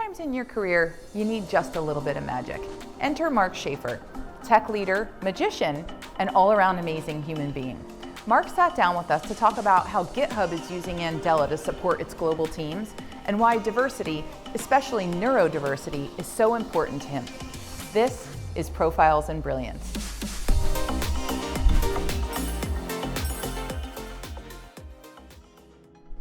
Sometimes in your career, you need just a little bit of magic. Enter Mark Schaefer, tech leader, magician, and all-around amazing human being. Mark sat down with us to talk about how GitHub is using Andela to support its global teams and why diversity, especially neurodiversity, is so important to him. This is Profiles in Brilliance.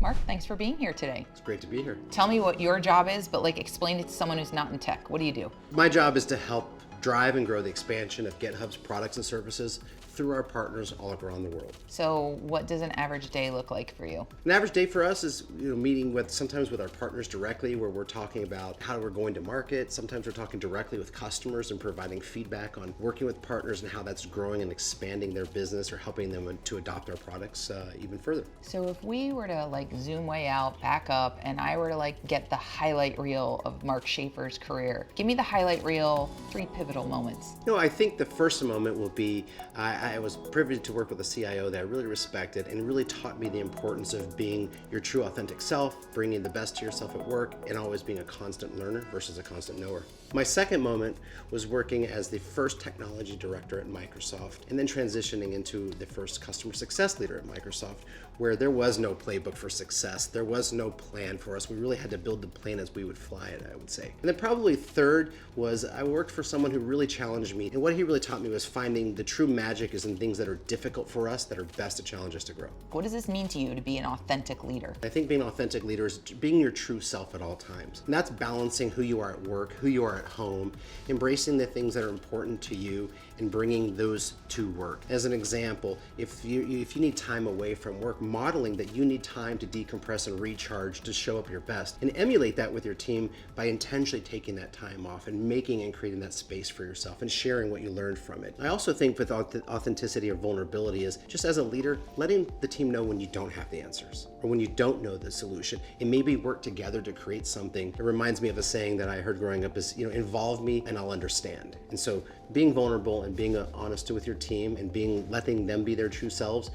Mark, thanks for being here today. It's great to be here. Tell me what your job is, but explain it to someone who's not in tech. What do you do? My job is to help drive and grow the expansion of GitHub's products and services through our partners all around the world. So what does an average day look like for you? An average day for us is meeting sometimes with our partners directly, where we're talking about how we're going to market. Sometimes we're talking directly with customers and providing feedback on working with partners and how that's growing and expanding their business or helping them to adopt our products even further. So if we were to zoom way out, back up, and I were to get the highlight reel of Mark Schaefer's career, give me the highlight reel, 3 pivotal moments. I think the first moment will be, I was privileged to work with a CIO that I really respected and really taught me the importance of being your true authentic self, bringing the best to yourself at work, and always being a constant learner versus a constant knower. My second moment was working as the first technology director at Microsoft and then transitioning into the first customer success leader at Microsoft, where there was no playbook for success. There was no plan for us. We really had to build the plane as we would fly it, I would say. And then probably third was I worked for someone who really challenged me. And what he really taught me was finding the true magic is in things that are difficult for us that are best to challenge us to grow. What does this mean to you to be an authentic leader? I think being an authentic leader is being your true self at all times. And that's balancing who you are at work, who you are at home, embracing the things that are important to you and bringing those to work. As an example, if you need time away from work, modeling that you need time to decompress and recharge to show up your best, and emulate that with your team by intentionally taking that time off and making and creating that space for yourself and sharing what you learned from it. I also think with authenticity or vulnerability is just as a leader, letting the team know when you don't have the answers or when you don't know the solution, and maybe work together to create something. It reminds me of a saying that I heard growing up is, involve me and I'll understand. And so being vulnerable and being honest with your team and letting them be their true selves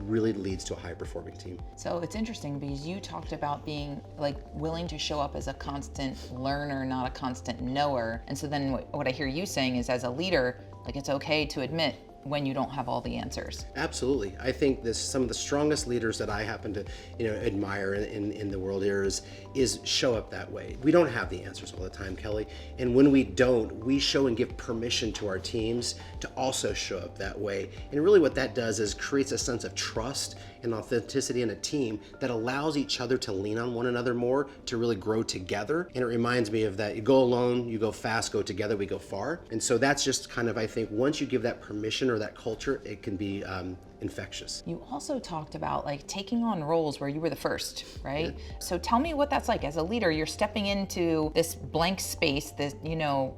really leads to a high performing team. So it's interesting because you talked about being willing to show up as a constant learner, not a constant knower. And so then what I hear you saying is, as a leader, it's okay to admit when you don't have all the answers. Absolutely. I think some of the strongest leaders that I happen to admire in the world here is show up that way. We don't have the answers all the time, Kelly. And when we don't, we show and give permission to our teams to also show up that way. And really what that does is creates a sense of trust and authenticity in a team that allows each other to lean on one another more, to really grow together. And it reminds me of that, you go alone, you go fast, go together, we go far. And so that's just kind of, I think, once you give that permission or that culture, it can be infectious. You also talked about taking on roles where you were the first, right? Yeah. So tell me what that's like. As a leader, you're stepping into this blank space, this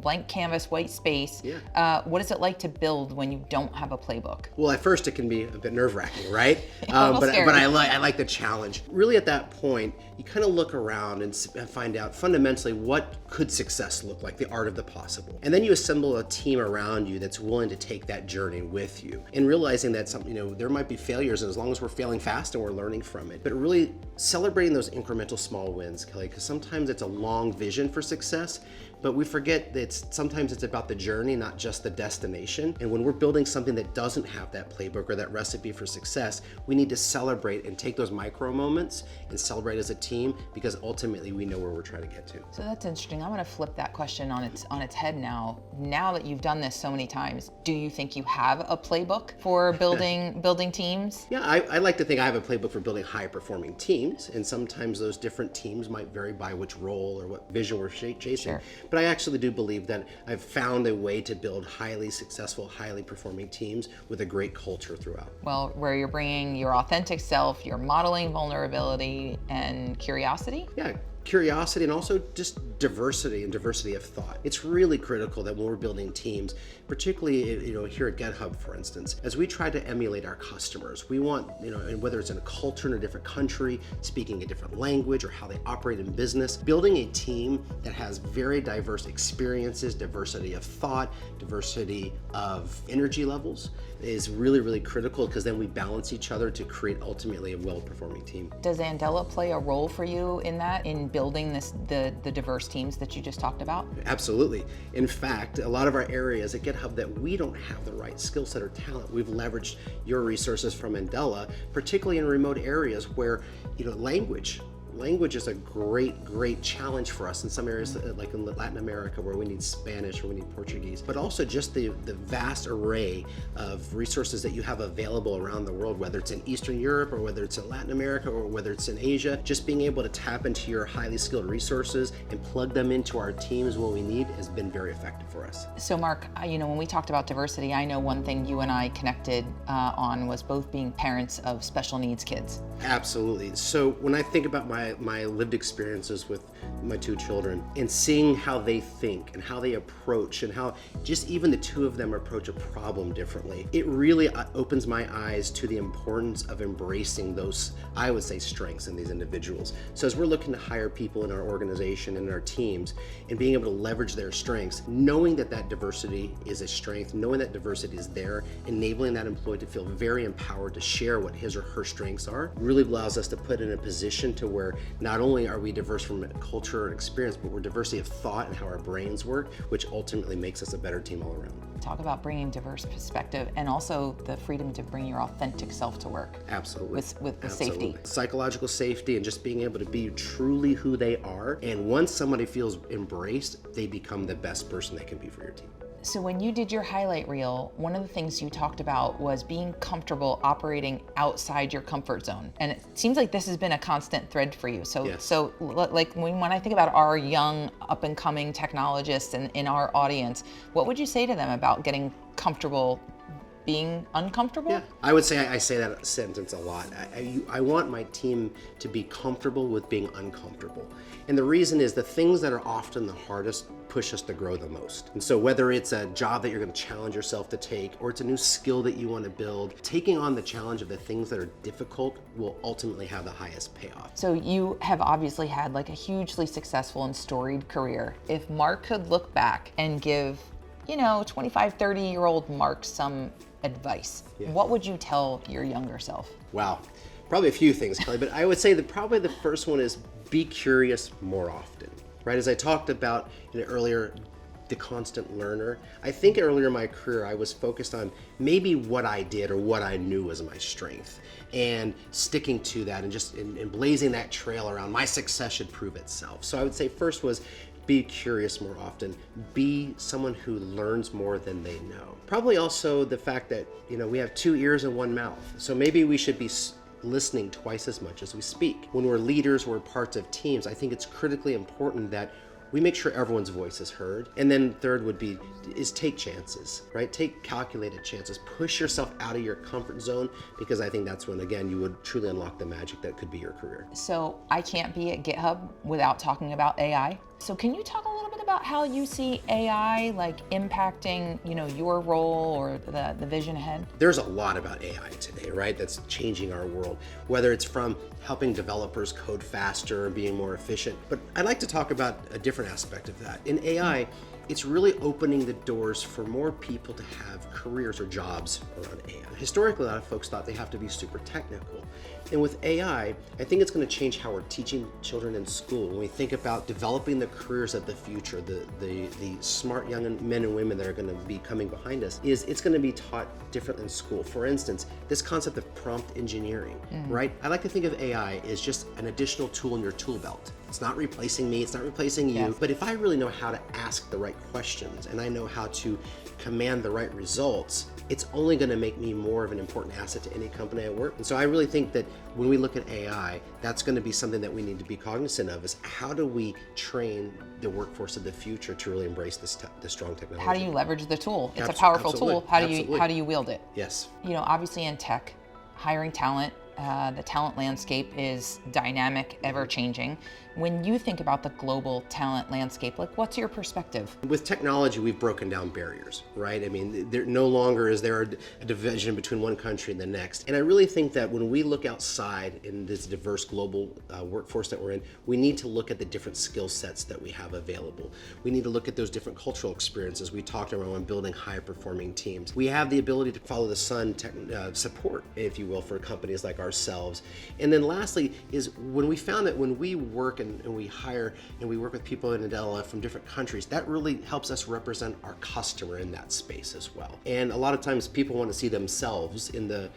blank canvas, white space. Yeah. What is it like to build when you don't have a playbook? Well, at first it can be a bit nerve-wracking, right? But I like the challenge. Really, at that point, you kind of look around and find out fundamentally what could success look like, the art of the possible. And then you assemble a team around you that's willing to take that journey with you, and realizing that there might be failures, and as long as we're failing fast and we're learning from it, but really celebrating those incremental small wins, Kelly, because sometimes it's a long vision for success, but we forget that sometimes it's about the journey, not just the destination. And when we're building something that doesn't have that playbook or that recipe for success, we need to celebrate and take those micro moments and celebrate as a team, because ultimately we know where we're trying to get to. So that's interesting. I'm going to flip that question on its head now. Now that you've done this so many times, do you think you have a playbook for building teams? Yeah, I like to think I have a playbook for building high performing teams, and sometimes those different teams might vary by which role or what vision we're chasing. Sure. But I actually do believe that I've found a way to build highly successful, highly performing teams with a great culture throughout. Well, where you're bringing your authentic self, you're modeling vulnerability and curiosity? Yeah. Curiosity and also just diversity and diversity of thought. It's really critical that when we're building teams, particularly here at GitHub, for instance, as we try to emulate our customers, we want, and whether it's in a culture in a different country, speaking a different language, or how they operate in business, building a team that has very diverse experiences, diversity of thought, diversity of energy levels is really, really critical, because then we balance each other to create ultimately a well-performing team. Does Andela play a role for you in that, in building the diverse teams that you just talked about? Absolutely. In fact, a lot of our areas at GitHub that we don't have the right skill set or talent, we've leveraged your resources from Andela, particularly in remote areas where, language is a great challenge for us in some areas, like in Latin America, where we need Spanish or we need Portuguese, but also just the vast array of resources that you have available around the world, whether it's in Eastern Europe or whether it's in Latin America or whether it's in Asia. Just being able to tap into your highly skilled resources and plug them into our teams when we need has been very effective for us. So Mark, when we talked about diversity, I know one thing you and I connected on was both being parents of special needs kids. Absolutely. So when I think about my lived experiences with my two children and seeing how they think and how they approach and how just even the two of them approach a problem differently, it really opens my eyes to the importance of embracing those, I would say, strengths in these individuals. So as we're looking to hire people in our organization and in our teams and being able to leverage their strengths, knowing that diversity is a strength, knowing that diversity is there, enabling that employee to feel very empowered to share what his or her strengths are, really allows us to put in a position to where not only are we diverse from culture and experience, but we're diversity of thought and how our brains work, which ultimately makes us a better team all around. Talk about bringing diverse perspective and also the freedom to bring your authentic self to work. Absolutely. With Absolutely. safety. Psychological safety and just being able to be truly who they are. And once somebody feels embraced, they become the best person they can be for your team. So when you did your highlight reel, one of the things you talked about was being comfortable operating outside your comfort zone. And it seems like this has been a constant thread for you. So, Yes. so like when I think about our young up and coming technologists in our audience, what would you say to them about getting comfortable being uncomfortable? Yeah, I would say I say that sentence a lot. I want my team to be comfortable with being uncomfortable. And the reason is the things that are often the hardest push us to grow the most. And so whether it's a job that you're going to challenge yourself to take, or it's a new skill that you want to build, taking on the challenge of the things that are difficult will ultimately have the highest payoff. So you have obviously had like a hugely successful and storied career. If Mark could look back and give 25, 30-year-old Mark some advice, what would you tell your younger self? Wow, probably a few things, Kelly, but I would say that probably the first one is be curious more often, right? As I talked about earlier, the constant learner. I think earlier in my career, I was focused on maybe what I did or what I knew was my strength, and sticking to that and just and blazing that trail around my success should prove itself. So I would say first was be curious more often, be someone who learns more than they know. Probably also the fact that, we have two ears and one mouth. So maybe we should be listening twice as much as we speak. When we're leaders, we're parts of teams, I think it's critically important that we make sure everyone's voice is heard. And then third would be is take chances, right? Take calculated chances. Push yourself out of your comfort zone, because I think that's when, again, you would truly unlock the magic that could be your career. So I can't be at GitHub without talking about AI. So can you talk a little bit about how you see AI impacting, your role or the vision ahead? There's a lot about AI today, right? That's changing our world, whether it's from helping developers code faster and being more efficient. But I'd like to talk about a different aspect of that. In AI, it's really opening the doors for more people to have careers or jobs around AI. Historically, a lot of folks thought they have to be super technical. And with AI, I think it's going to change how we're teaching children in school. When we think about developing the careers of the future, the smart young men and women that are going to be coming behind us, it's going to be taught different in school. For instance, this concept of prompt engineering, right? I like to think of AI as just an additional tool in your tool belt. It's not replacing me, it's not replacing you, Yes. but if I really know how to ask the right questions and I know how to command the right results, it's only going to make me more of an important asset to any company I work. And so I really think that when we look at AI, that's going to be something that we need to be cognizant of, is how do we train the workforce of the future to really embrace this strong technology? How do you leverage the tool? It's a Abso- powerful absolutely. tool. How Absolutely. do you wield it? Yes. Obviously in tech, hiring talent, the talent landscape is dynamic, ever changing. When you think about the global talent landscape, what's your perspective? With technology, we've broken down barriers, right? I mean, there no longer is there a division between one country and the next. And I really think that when we look outside in this diverse global workforce that we're in, we need to look at the different skill sets that we have available. We need to look at those different cultural experiences. We talked about when building high-performing teams. We have the ability to follow the sun support, if you will, for companies like ours ourselves. And then lastly is when we found that when we work and we hire and we work with people in Andela from different countries, that really helps us represent our customer in that space as well. And a lot of times people want to see themselves in the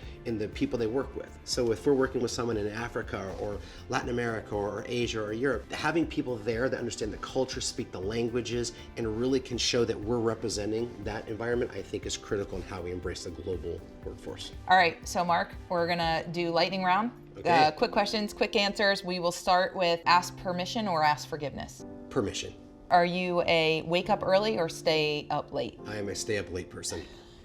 people they work with. So if we're working with someone in Africa or Latin America or Asia or Europe, having people there that understand the culture, speak the languages, and really can show that we're representing that environment, I think is critical in how we embrace the global workforce. All right, so Mark, we're gonna do lightning round. Okay. Quick questions, quick answers. We will start with ask permission or ask forgiveness. Permission. Are you a wake up early or stay up late? I am a stay up late person.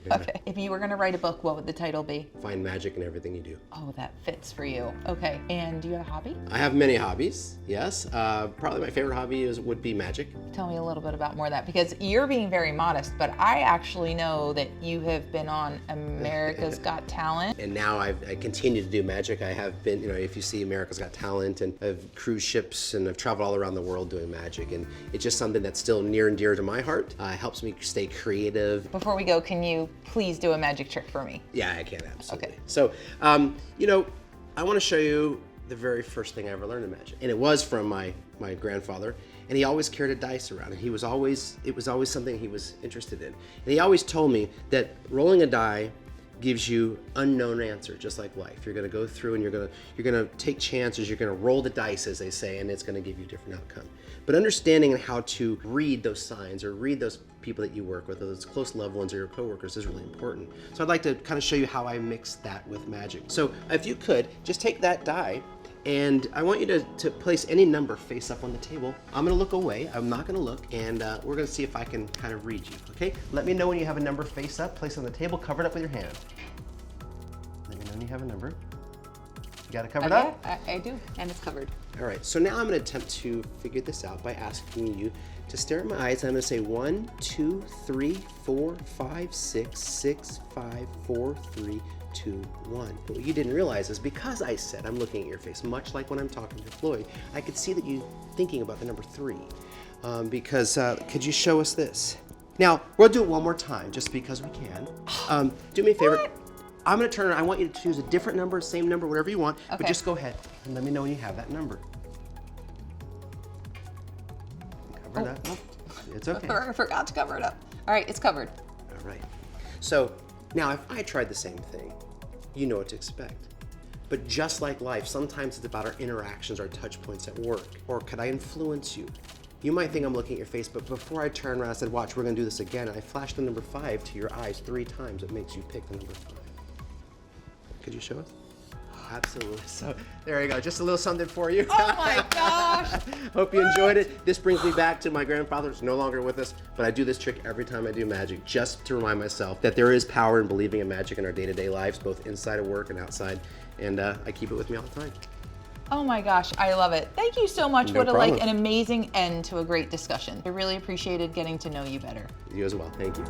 Okay. If you were gonna write a book, what would the title be? Find magic in everything you do. Oh, that fits for you. Okay, and do you have a hobby? I have many hobbies, yes. Probably my favorite hobby would be magic. Tell me a little bit about more of that, because you're being very modest, but I actually know that you have been on America's Got Talent. And now I continue to do magic. I have been, if you see America's Got Talent, and I've cruised ships and I've traveled all around the world doing magic. And it's just something that's still near and dear to my heart. Helps me stay creative. Before we go, can you please do a magic trick for me? Yeah, I can, absolutely. Okay. So, I want to show you the very first thing I ever learned in magic. And it was from my grandfather. And he always carried a dice around. And it was always something he was interested in. And he always told me that rolling a die gives you unknown answer, just like life. You're gonna go through and you're gonna take chances, you're gonna roll the dice, as they say, and it's gonna give you a different outcome. But understanding how to read those signs or read those people that you work with, those close loved ones or your coworkers, is really important. So I'd like to kind of show you how I mix that with magic. So if you could, just take that die, and I want you to place any number face up on the table. I'm gonna look away, I'm not gonna look, and we're gonna see if I can kind of read you, okay? Let me know when you have a number face up, place it on the table, cover it up with your hand. Let me know when you have a number. You got it covered up? I do, and it's covered. All right, so now I'm gonna attempt to figure this out by asking you to stare at my eyes. I'm gonna say 1, 2, 3, 4, 5, 6, 6, 5, 4, 3, 2, 1. But what you didn't realize is because I said I'm looking at your face, much like when I'm talking to Floyd, I could see that you're thinking about the number 3. Could you show us this? Now, we'll do it one more time, just because we can. Do me a favor. What? I'm gonna turn it. I want you to choose a different number, same number, whatever you want, Okay. but just go ahead and let me know when you have that number. Cover it up. It's okay. I forgot to cover it up. All right, it's covered. All right. So now if I tried the same thing, you know what to expect. But just like life, sometimes it's about our interactions, our touch points at work. Or could I influence you? You might think I'm looking at your face, but before I turned around, I said, watch, we're gonna do this again. And I flashed the number 5 to your eyes 3 times. It makes you pick the number 5. Could you show us? Absolutely. So there you go. Just a little something for you. Oh my gosh. Hope you enjoyed it. This brings me back to my grandfather, who's no longer with us, but I do this trick every time I do magic, just to remind myself that there is power in believing in magic in our day-to-day lives, both inside of work and outside. And I keep it with me all the time. Oh my gosh, I love it. Thank you so much. No What problem. an amazing end to a great discussion. I really appreciated getting to know you better. You as well. Thank you.